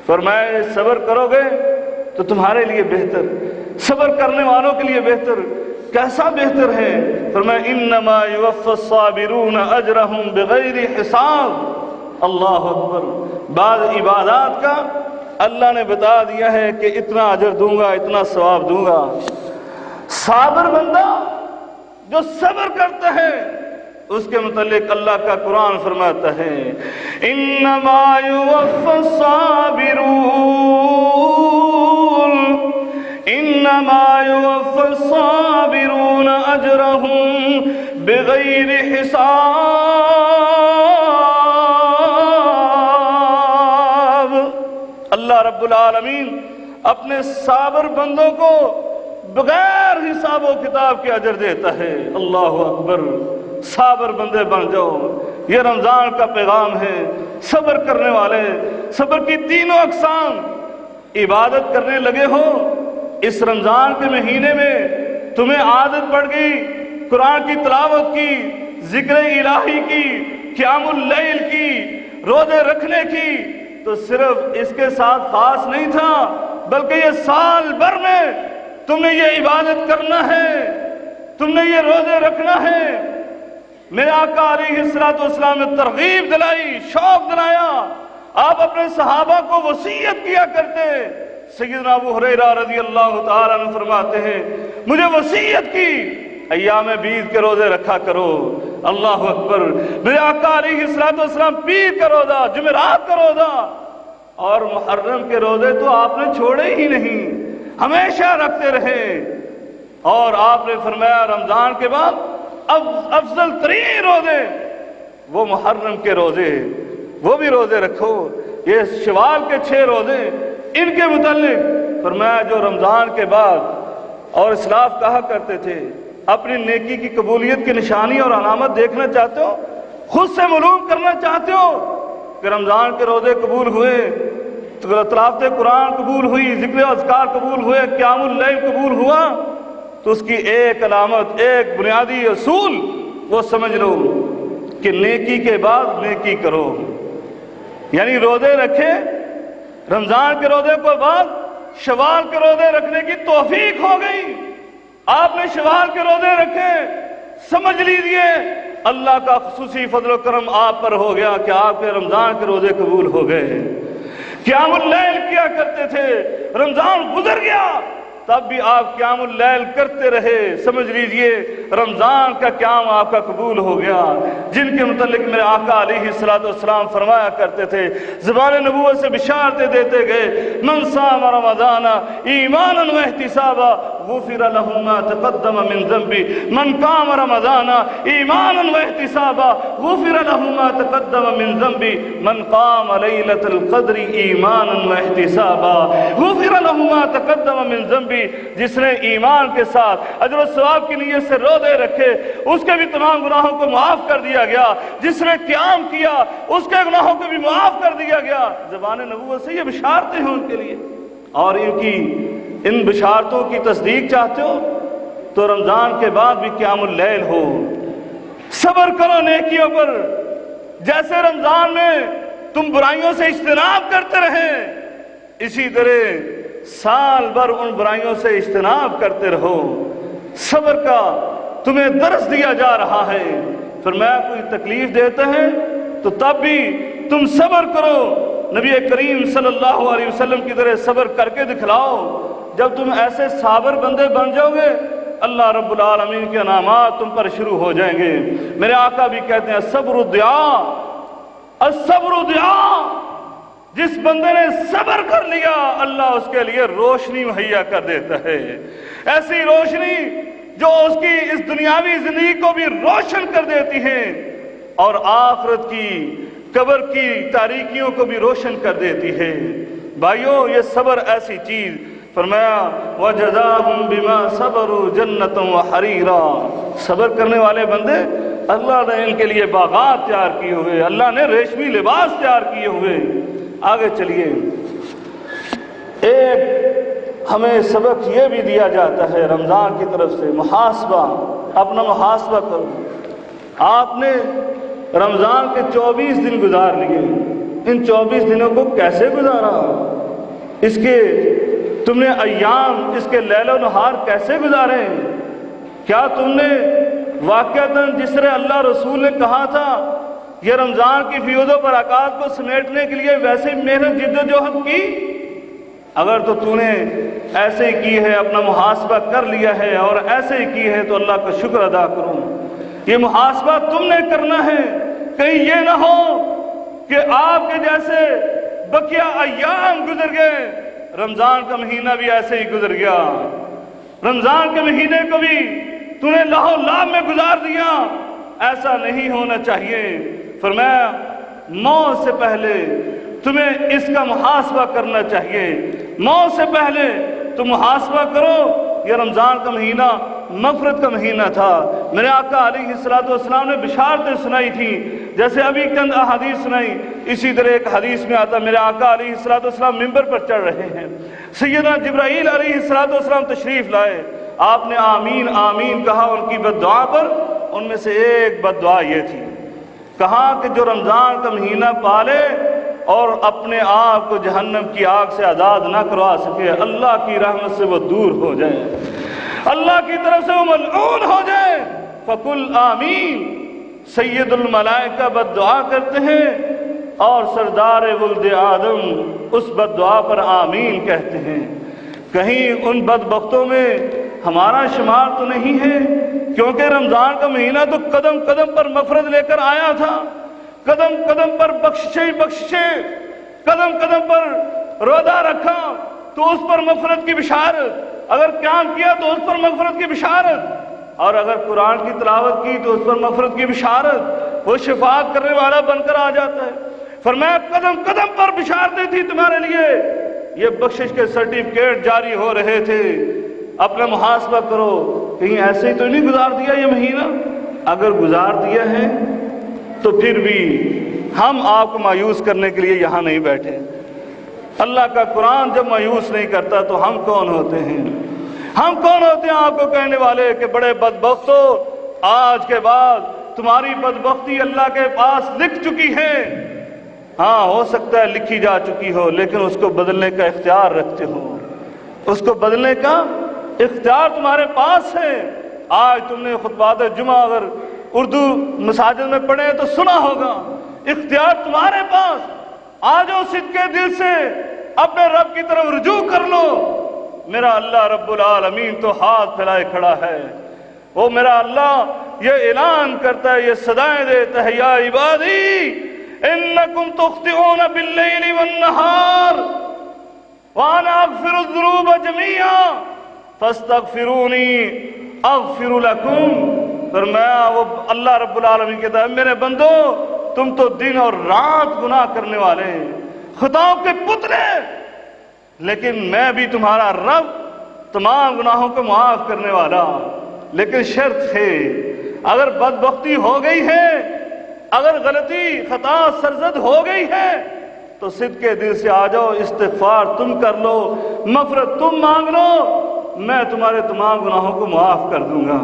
فرمایا صبر کرو گے تو تمہارے لیے بہتر، صبر کرنے والوں کے لیے بہتر۔ کیسا بہتر ہے؟ فرمایا انما یوفی الصابرون اجرہم بغیر حساب۔ اللہ اکبر۔ بعض عبادات کا اللہ نے بتا دیا ہے کہ اتنا اجر دوں گا، اتنا ثواب دوں گا۔ صابر بندہ جو صبر کرتا ہے اس کے متعلق اللہ کا قرآن فرماتا ہے انما یوفی الصابرون اجرہم بغیر حساب۔ اللہ رب العالمین اپنے صابر بندوں کو بغیر حساب و کتاب کے اجر دیتا ہے۔ اللہ اکبر۔ صابر بندے بن جاؤ، یہ رمضان کا پیغام ہے۔ صبر کرنے والے، صبر کی تینوں اقسام۔ عبادت کرنے لگے ہو، اس رمضان کے مہینے میں تمہیں عادت پڑ گئی قرآن کی تلاوت کی، ذکر الہی کی، قیام اللیل کی، روزے رکھنے کی، تو صرف اس کے ساتھ خاص نہیں تھا، بلکہ یہ سال بھر میں تم نے یہ عبادت کرنا ہے، تم نے یہ روزے رکھنا ہے۔ میرے آقا علیہ الصلوۃ والسلام نے ترغیب دلائی، شوق دلایا۔ آپ اپنے صحابہ کو وصیت کیا کرتے۔ سیدنا ابو ہریرہ رضی اللہ تعالیٰ عنہ فرماتے ہیں مجھے وصیت کی ایام بیض کے روزے رکھا کرو۔ اللہ اکبر۔ میرے آقا علیہ الصلوۃ والسلام پیر کا روزہ، جمعرات کا روزہ اور محرم کے روزے تو آپ نے چھوڑے ہی نہیں، ہمیشہ رکھتے رہے۔ اور آپ نے فرمایا رمضان کے بعد افضل ترین روزے وہ محرم کے روزے، وہ بھی روزے رکھو۔ یہ شوال کے 6 روزے، ان کے متعلق فرمایا جو رمضان کے بعد، اور اسلاف کہا کرتے تھے اپنی نیکی کی قبولیت کی نشانی اور علامت دیکھنا چاہتے ہو، خود سے معلوم کرنا چاہتے ہو کہ رمضان کے روزے قبول ہوئے، تلاوت قرآن قبول ہوئی، ذکر اذکار قبول ہوئے، قیام اللیل قبول ہوا، تو اس کی ایک علامت، ایک بنیادی اصول وہ سمجھ لو کہ نیکی کے بعد نیکی کرو۔ یعنی روزے رکھے، رمضان کے روزے کے بعد شوال کے روزے رکھنے کی توفیق ہو گئی، آپ نے شوال کے روزے رکھے، سمجھ لیجئے اللہ کا خصوصی فضل و کرم آپ پر ہو گیا کہ آپ کے رمضان کے روزے قبول ہو گئے۔ قیام اللیل کیا کرتے تھے، رمضان گزر گیا تب بھی آپ قیام اللیل کرتے رہے، سمجھ لیجئے رمضان کا قیام آپ کا قبول ہو گیا۔ جن کے متعلق میرے آقا علیہ الصلوۃ والسلام فرمایا کرتے تھے، زبان نبوت سے بشارتیں دیتے گئے، من صام رمضان ایمانا واحتسابا غفر له ما تقدم من ذنبه، من قام رمضان ایمانا واحتسابا غفر له ما تقدم من ذنبه، من قام ليلة القدر ایمانا واحتسابا غفر له ما تقدم من ذنبه۔ جس نے ایمان کے ساتھ اجر و ثواب کی نیت سے روزے رکھے اس کے بھی تمام گناہوں کو معاف کر دیا گیا، جس نے قیام کیا اس کے گناہوں کو بھی معاف کر دیا گیا۔ زبان نبوت سے یہ بشارتیں ہیں ان کے لیے، اور ان بشارتوں کی تصدیق چاہتے ہو تو رمضان کے بعد بھی قیام اللیل ہو، صبر کرو نیکیوں پر۔ جیسے رمضان میں تم برائیوں سے اجتناب کرتے رہے، اسی طرح سال بھر ان برائیوں سے اجتناب کرتے رہو۔ صبر کا تمہیں درس دیا جا رہا ہے۔ فرمایا کوئی تکلیف دیتا ہے تو تب بھی تم صبر کرو، نبی کریم صلی اللہ علیہ وسلم کی طرح صبر کر کے دکھلاؤ۔ جب تم ایسے صابر بندے بن جاؤ گے اللہ رب العالمین کے انعامات تم پر شروع ہو جائیں گے۔ میرے آقا بھی کہتے ہیں الصبر ضیاء، الصبر ضیاء۔ جس بندے نے صبر کر لیا اللہ اس کے لیے روشنی مہیا کر دیتا ہے، ایسی روشنی جو اس کی اس دنیاوی زندگی کو بھی روشن کر دیتی ہے اور آخرت کی قبر کی تاریکیوں کو بھی روشن کر دیتی ہے۔ بھائیو یہ صبر ایسی چیز، فرمایا وَجَزَاهُمْ بِمَا صَبَرُوا جَنَّةً وَحَرِيرًا۔ صبر کرنے والے بندے اللہ نے ان کے لیے باغات تیار کیے ہوئے، اللہ نے ریشمی لباس تیار کیے ہوئے۔ آگے چلیے، ایک ہمیں سبق یہ بھی دیا جاتا ہے رمضان کی طرف سے، محاسبہ، اپنا محاسبہ کرو۔ آپ نے رمضان کے 24 دن گزار لیے، ان 24 دنوں کو کیسے گزارا؟ اس کے تم نے ایام، اس کے لیل و نہار کیسے گزارے؟ کیا تم نے واقعتاً جس طرح اللہ رسول نے کہا تھا یہ رمضان کی فیوز و برکات کو سمیٹنے کے لیے ویسے محنت جد و جہد کی؟ اگر تو نے ایسے ہی کی ہے، اپنا محاسبہ کر لیا ہے اور ایسے ہی کی ہے، تو اللہ کا شکر ادا کروں۔ یہ محاسبہ تم نے کرنا ہے، کہیں یہ نہ ہو کہ آپ کے جیسے بقیہ ایام گزر گئے، رمضان کا مہینہ بھی ایسے ہی گزر گیا، رمضان کے مہینے کو بھی تو نے لاہو لاب میں گزار دیا۔ ایسا نہیں ہونا چاہیے۔ فرمایا موت سے پہلے تمہیں اس کا محاسبہ کرنا چاہیے، موت سے پہلے تم محاسبہ کرو۔ یہ رمضان کا مہینہ مغفرت کا مہینہ تھا۔ میرے آقا علیہ السلام نے بشارتیں سنائی تھی، جیسے ابھی چند احادیث سنائی، اسی طرح ایک حدیث میں آتا میرے آقا علیہ السلام ممبر پر چڑھ رہے ہیں، سیدنا جبرائیل علیہ السلام تشریف لائے، آپ نے آمین آمین کہا ان کی بد دعا پر۔ ان میں سے ایک بد دعا یہ تھی، کہا کہ جو رمضان کا مہینہ پالے اور اپنے آپ کو جہنم کی آگ سے آزاد نہ کروا سکے، اللہ کی رحمت سے وہ دور ہو جائے، اللہ کی طرف سے وہ ملعون ہو جائے۔ فقل آمین۔ سید الملائکہ بد دعا کرتے ہیں اور سردار ولد آدم اس بد دعا پر آمین کہتے ہیں۔ کہیں ان بدبختوں میں ہمارا شمار تو نہیں ہے؟ کیونکہ رمضان کا مہینہ تو قدم قدم پر مغفرت لے کر آیا تھا، قدم قدم پر بخششیں، قدم قدم پر روزہ رکھا تو اس پر مغفرت کی بشارت، اگر قیام کیا تو اس پر مغفرت کی بشارت، اور اگر قرآن کی تلاوت کی تو اس پر مغفرت کی بشارت، وہ شفاعت کرنے والا بن کر آ جاتا ہے۔ فرمایا قدم قدم پر بشارتیں تھی تمہارے لیے، یہ بخشش کے سرٹیفکیٹ جاری ہو رہے تھے۔ اپنا محاسبہ کرو، کہیں ایسے ہی تو نہیں گزار دیا یہ مہینہ؟ اگر گزار دیا ہے تو پھر بھی ہم آپ کو مایوس کرنے کے لیے یہاں نہیں بیٹھے۔ اللہ کا قرآن جب مایوس نہیں کرتا تو ہم کون ہوتے ہیں؟ ہم کون ہوتے ہیں آپ کو کہنے والے کہ بڑے بدبخت ہو، آج کے بعد تمہاری بدبختی اللہ کے پاس لکھ چکی ہے۔ ہاں ہو سکتا ہے لکھی جا چکی ہو، لیکن اس کو بدلنے کا اختیار رکھتے ہو، اس کو بدلنے کا اختیار تمہارے پاس ہے۔ آج تم نے خطبات جمعہ اگر اردو مساجد میں پڑھے تو سنا ہوگا، اختیار تمہارے پاس۔ آ جاؤ صدقے دل سے اپنے رب کی طرف رجوع کر لو۔ میرا اللہ رب العالمین تو ہاتھ پھیلائے کھڑا ہے، وہ میرا اللہ یہ اعلان کرتا ہے، یہ صدائیں دیتا ہے، یا عبادی انکم تخطئون باللیل والنہار وانا اغفر الذنوب جميعا فاستغفرونی اغفر لکم۔ فرمایا وہ اللہ رب العالمین کہتا ہے میرے بندو تم تو دن اور رات گناہ کرنے والے، خطاؤں کے پتلے، لیکن میں بھی تمہارا رب تمام گناہوں کو معاف کرنے والا۔ لیکن شرط ہے، اگر بدبختی ہو گئی ہے، اگر غلطی خطا سرزد ہو گئی ہے تو صدقے دل سے آ جاؤ، استغفار تم کر لو، مغفرت تم مانگ لو، میں تمہارے تمام گناہوں کو معاف کر دوں گا۔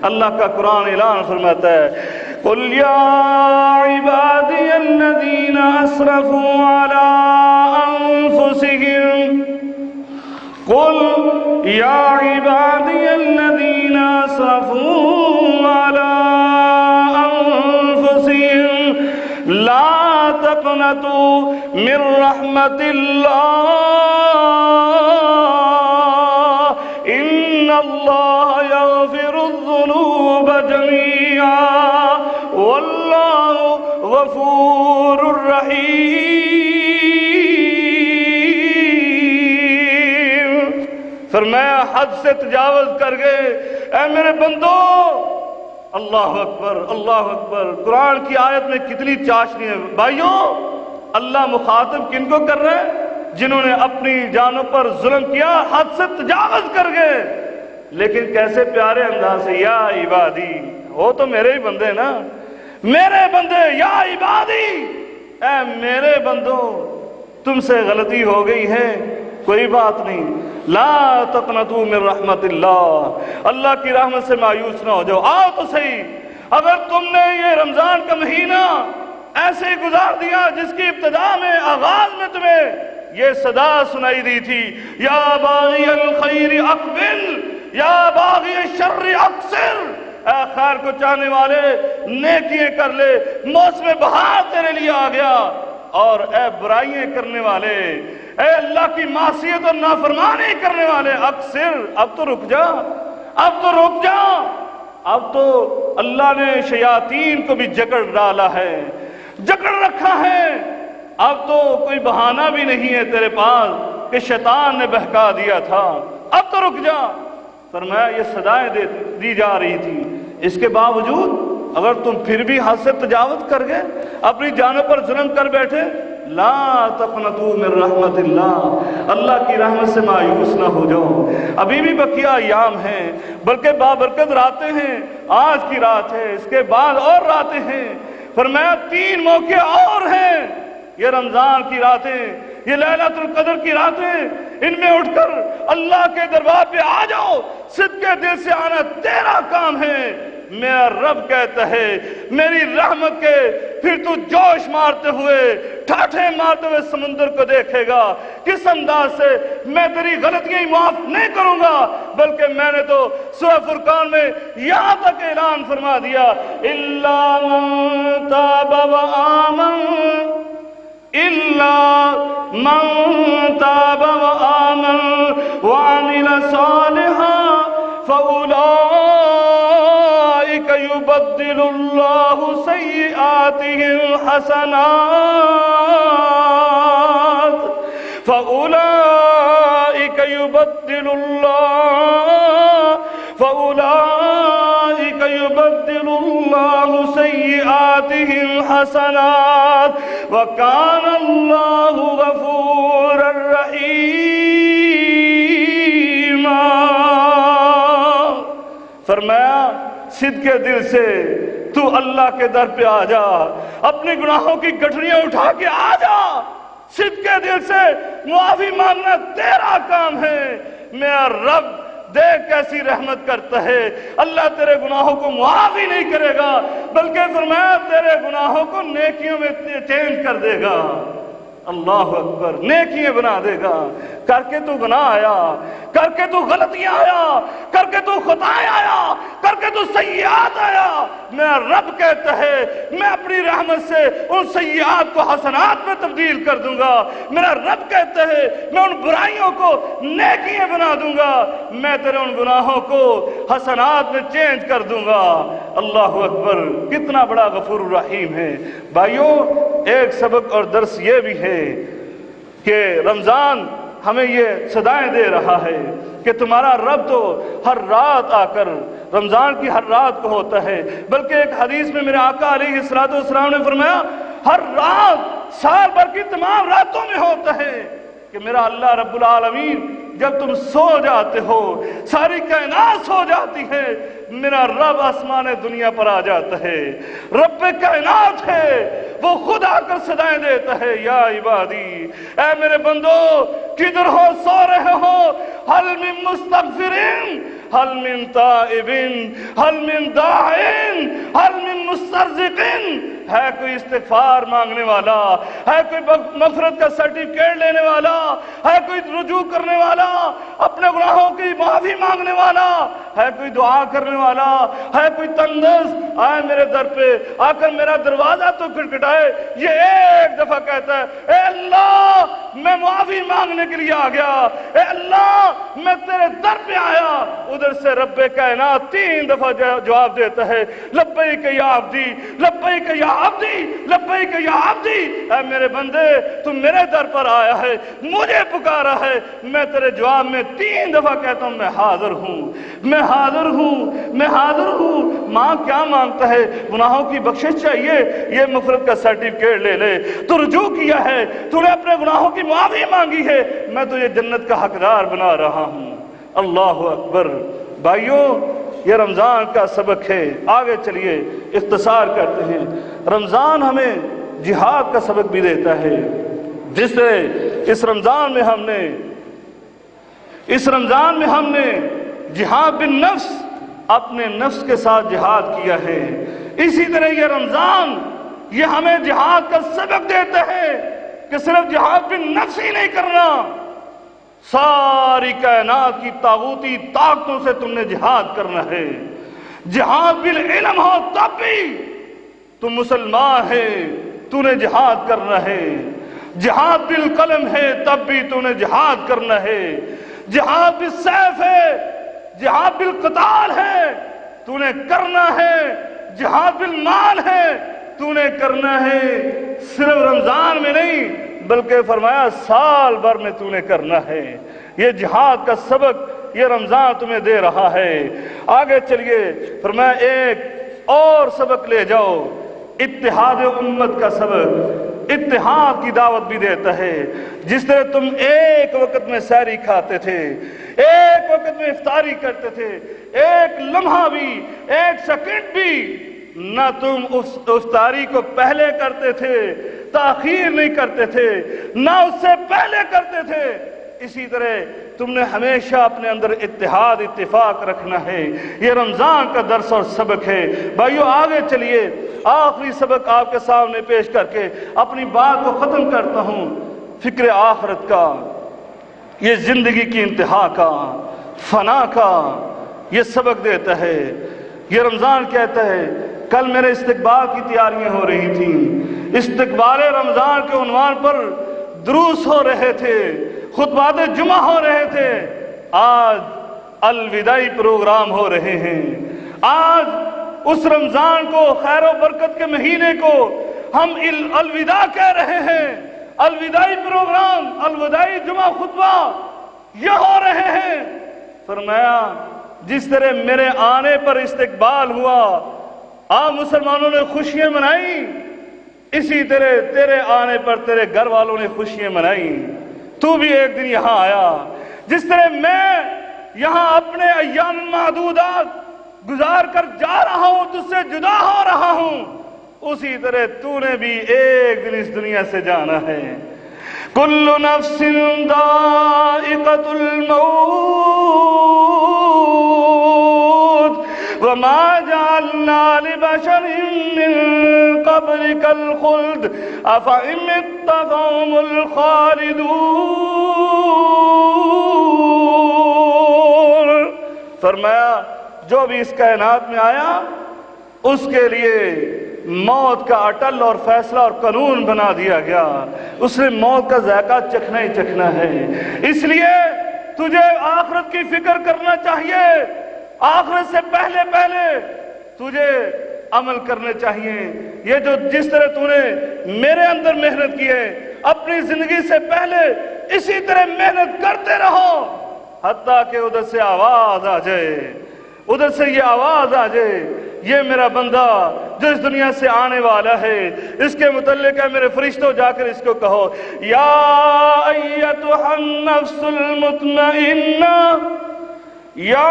اللہ کا قرآن اعلان فرماتا ہے قُلْ يَا عِبَادِيَ الَّذِينَ أَسْرَفُوا عَلَىٰ أَنفُسِهِمْ قُلْ يَا عِبَادِيَ الَّذِينَ أَسْرَفُوا عَلَىٰ أَنفُسِهِمْ لَا تَقْنَطُوا مِن رَحْمَةِ اللَّهِ إِنَّ اللَّهَ يَغْفِرُ الذُّنُوبَ جَمِيعًا وَاللَّهُ غَفُورٌ رَحِيمٌ۔ فرمایا حد سے تجاوز کر گئے اے میرے بندو۔ اللہ اکبر، اللہ اکبر۔ قرآن کی آیت میں کتنی چاشنی ہے بھائیوں۔ اللہ مخاطب کن کو کر رہے ہیں؟ جنہوں نے اپنی جانوں پر ظلم کیا، حد سے تجاوز کر گئے، لیکن کیسے پیارے انداز سے، یا عبادی، وہ تو میرے ہی بندے نا، میرے بندے، یا عبادی، اے میرے بندو، تم سے غلطی ہو گئی ہے، کوئی بات نہیں، لا تقنطوا من رحمت اللہ، اللہ کی رحمت سے مایوس نہ ہو جاؤ۔ آؤ تو صحیح، اگر تم نے یہ رمضان کا مہینہ ایسے ہی گزار دیا جس کی ابتدا میں، آغاز میں تمہیں یہ صدا سنائی دی تھی، یا باغی الخیر اقبل یا باغی الشر اقصر، اے خیر کو چاہنے والے نیکیاں کر لے، موسم بہار تیرے لیے آ گیا، اور اے برائیاں کرنے والے، اے اللہ کی معصیت اور نافرمانی کرنے والے، اقصر، اب تو رک جا، اب تو رک جا، اب تو اللہ نے شیاطین کو بھی جکڑ ڈالا ہے، جکڑ رکھا ہے، اب تو کوئی بہانہ بھی نہیں ہے تیرے پاس کہ شیطان نے بہکا دیا تھا، اب تو رک جا۔ فرمایا یہ صدائیں دی جا رہی تھی، اس کے باوجود اگر تم پھر بھی حد سے تجاوز کر گئے، اپنی جانوں پر ظلم کر بیٹھے، لا تقنطوا من رحمت اللہ، اللہ کی رحمت سے مایوس نہ ہو جاؤ، ابھی بھی بقیہ ایام ہیں، بلکہ بابرکت راتیں ہیں، آج کی رات ہے، اس کے بعد اور راتیں ہیں، فرمایا 3 موقع اور ہیں، یہ رمضان کی راتیں، یہ لیلۃ القدر کی راتیں، ان میں اٹھ کر اللہ کے دربار پہ آ جاؤ، صدقے دل سے آنا تیرا کام ہے۔ میرا رب کہتا ہے میری رحمت کے پھر تو جوش مارتے ہوئے، ٹھاٹھے مارتے ہوئے سمندر کو دیکھے گا، کس انداز سے میں تیری غلطیاں معاف نہیں کروں گا، بلکہ میں نے تو سورہ فرقان میں یہاں تک اعلان فرما دیا، الا من تاب وآمن، إلا من تاب وآمن وعمل صالحا فأولئك يبدل الله سيئاتهم حسنات، فأولئك يبدل الله سيئاتهم حسنات وكان الله غفورا رحيما۔ فرمایا صدقے دل سے تو اللہ کے در پہ آ جا، اپنے گناہوں کی گٹھڑیاں اٹھا کے آ جا، صدقے دل سے معافی مانگنا تیرا کام ہے۔ میرا رب دیکھ کیسی رحمت کرتا ہے، اللہ تیرے گناہوں کو معاف ہی نہیں کرے گا، بلکہ فرمایا تیرے گناہوں کو نیکیوں میں چینج کر دے گا۔ اللہ اکبر، نیکیاں بنا دے گا، کر کے تو گناہ آیا، کر کے تو غلطیاں آیا، کر کے تو خطائیں آیا، کر کے تو سیئات آیا، میرا رب کہتا ہے میں اپنی رحمت سے ان سیئات کو حسنات میں تبدیل کر دوں گا۔ میرا رب کہتا ہے میں ان برائیوں کو نیکیاں بنا دوں گا، میں تیرے ان گناہوں کو حسنات میں چینج کر دوں گا۔ اللہ اکبر، کتنا بڑا غفور الرحیم ہے۔ بھائیوں، ایک سبق اور درس یہ بھی ہے کہ رمضان ہمیں یہ صدائیں دے رہا ہے کہ تمہارا رب تو ہر رات آ کر رمضان کی ہر رات کو ہوتا ہے، بلکہ ایک حدیث میں میرے آقا علیہ السلام نے فرمایا ہر رات سال بھر کی تمام راتوں میں ہوتا ہے کہ میرا اللہ رب العالمین جب تم سو جاتے ہو، ساری کائنات سو جاتی ہے، میرا رب آسمان دنیا پر آ جاتا ہے، رب کائنات ہے، وہ خود آ کر صدائیں دیتا ہے، یا عبادی، اے میرے بندو کدھر ہو، سو رہے ہو، حل من مستغفرین، حل من تائبین، حل من داعین، حل من مسترزقین، ہے کوئی استغفار مانگنے والا، ہے کوئی مغفرت کا سرٹیفکیٹ لینے والا، ہے کوئی رجوع کرنے والا، اپنے گناہوں کی معافی مانگنے والا، ہے کوئی دعا کرنے والا، ہے کوئی تندرست آئے میرے در پہ آ کر میرا دروازہ تو کھٹکھٹائے، یہ ایک دفعہ کہتا ہے اے اللہ میں معافی مانگنے کے لیے آ گیا، اے اللہ میں تیرے در پہ آیا، ادھر سے رب کائنات 3 دفعہ جواب دیتا ہے، لبیک یا عبدی، لبیک یا عبدی، لبیک یا عبدی، اے میرے بندے تم میرے در پر آیا ہے، مجھے پکارا ہے، میں تیرے جواب میں 3 دفعہ کہتا ہوں میں حاضر ہوں، میں حاضر ہوں، میں حاضر ہوں۔ ماں کیا مانگتا ہے؟ گناہوں کی بخشش چاہیے، یہ مغفرت کا سرٹیفکیٹ لے لے، تو رجوع کیا ہے، تو نے اپنے گناہوں کی معافی مانگی ہے، میں تجھے جنت کا حقدار بنا رہا ہوں۔ اللہ اکبر۔ بھائیوں، یہ رمضان کا سبق ہے، آگے چلیے اختصار کرتے ہیں۔ رمضان ہمیں جہاد کا سبق بھی دیتا ہے، جس سے اس رمضان میں ہم نے جہاد بالنفس، اپنے نفس کے ساتھ جہاد کیا ہے۔ اسی طرح یہ رمضان یہ ہمیں جہاد کا سبق دیتا ہے کہ صرف جہاد بن نفس ہی نہیں کرنا، ساری کائنات کی طاغوتی طاقتوں سے تم نے جہاد کرنا ہے۔ جہاد بالعلم ہو تب بھی تم مسلمان ہے، تو نے جہاد کرنا ہے۔ جہاد بالقلم ہے تب بھی تو نے جہاد کرنا ہے۔ جہاد بالسیف ہے، جہاد بالقتال ہے، تو نے کرنا ہے۔ جہاد بالمال ہے، تو نے کرنا ہے۔ صرف رمضان میں نہیں بلکہ فرمایا سال بھر میں تو نے کرنا ہے۔ یہ جہاد کا سبق یہ رمضان تمہیں دے رہا ہے۔ آگے چلیے، فرمایا ایک اور سبق لے جاؤ، اتحاد امت کا سبق، اتحاد کی دعوت بھی دیتا ہے۔ جس طرح تم ایک وقت میں سحری کھاتے تھے، ایک وقت میں افطاری کرتے تھے، ایک لمحہ بھی، ایک سیکنڈ بھی نہ تم اس افطاری کو پہلے کرتے تھے، تاخیر نہیں کرتے تھے، نہ اس سے پہلے کرتے تھے، اسی طرح تم نے ہمیشہ اپنے اندر اتحاد اتفاق رکھنا ہے۔ یہ رمضان کا درس اور سبق ہے۔ بھائیو آگے چلیے، آخری سبق آپ کے سامنے پیش کر کے اپنی بات کو ختم کرتا ہوں۔ فکر آخرت کا، یہ زندگی کی انتہا کا، فنا کا یہ سبق دیتا ہے۔ یہ رمضان کہتا ہے، کل میرے استقبال کی تیاریاں ہو رہی تھیں، استقبال رمضان کے عنوان پر دروس ہو رہے تھے، خطبات جمعہ ہو رہے تھے، آج الوداعی پروگرام ہو رہے ہیں۔ آج اس رمضان کو، خیر و برکت کے مہینے کو ہم الوداع کہہ رہے ہیں۔ الوداعی پروگرام، الوداعی جمعہ خطبہ یہ ہو رہے ہیں۔ فرمایا جس طرح میرے آنے پر استقبال ہوا، آپ مسلمانوں نے خوشیاں منائیں، اسی طرح تیرے آنے پر تیرے گھر والوں نے خوشیاں منائیں۔ تو بھی ایک دن یہاں آیا، جس طرح میں یہاں اپنے ایام معدودات گزار کر جا رہا ہوں، تجھ سے جدا ہو رہا ہوں، اسی طرح تو نے بھی ایک دن اس دنیا سے جانا ہے۔ کل نفس ذائقۃ الموت وما جعلنا لبشر من قبلك الخلد افإن مت فهم الخالدون۔ فرمایا جو بھی اس کائنات میں آیا اس کے لیے موت کا اٹل اور فیصلہ اور قانون بنا دیا گیا، اس نے موت کا ذائقہ چکھنا ہی چکھنا ہے۔ اس لیے تجھے آخرت کی فکر کرنا چاہیے، آخرت سے پہلے تجھے عمل کرنے چاہیے۔ یہ جو جس طرح تو نے میرے اندر محنت کی ہے، اپنی زندگی سے پہلے اسی طرح محنت کرتے رہو، حتیٰ کہ ادھر سے آواز آ جائے، ادھر سے یہ آواز آ جائے، یہ میرا بندہ جو اس دنیا سے آنے والا ہے، اس کے متعلق ہے میرے فرشتوں جا کر اس کو کہو، یا ایتھا النفس المطمئنہ، یا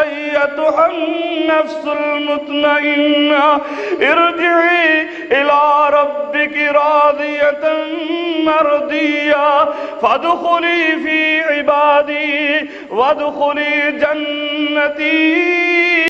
ایتھا النفس المطمئنہ ارجعی الی ربک راضیۃ مرضیہ فادخلی فی عبادی وادخلی جنتی۔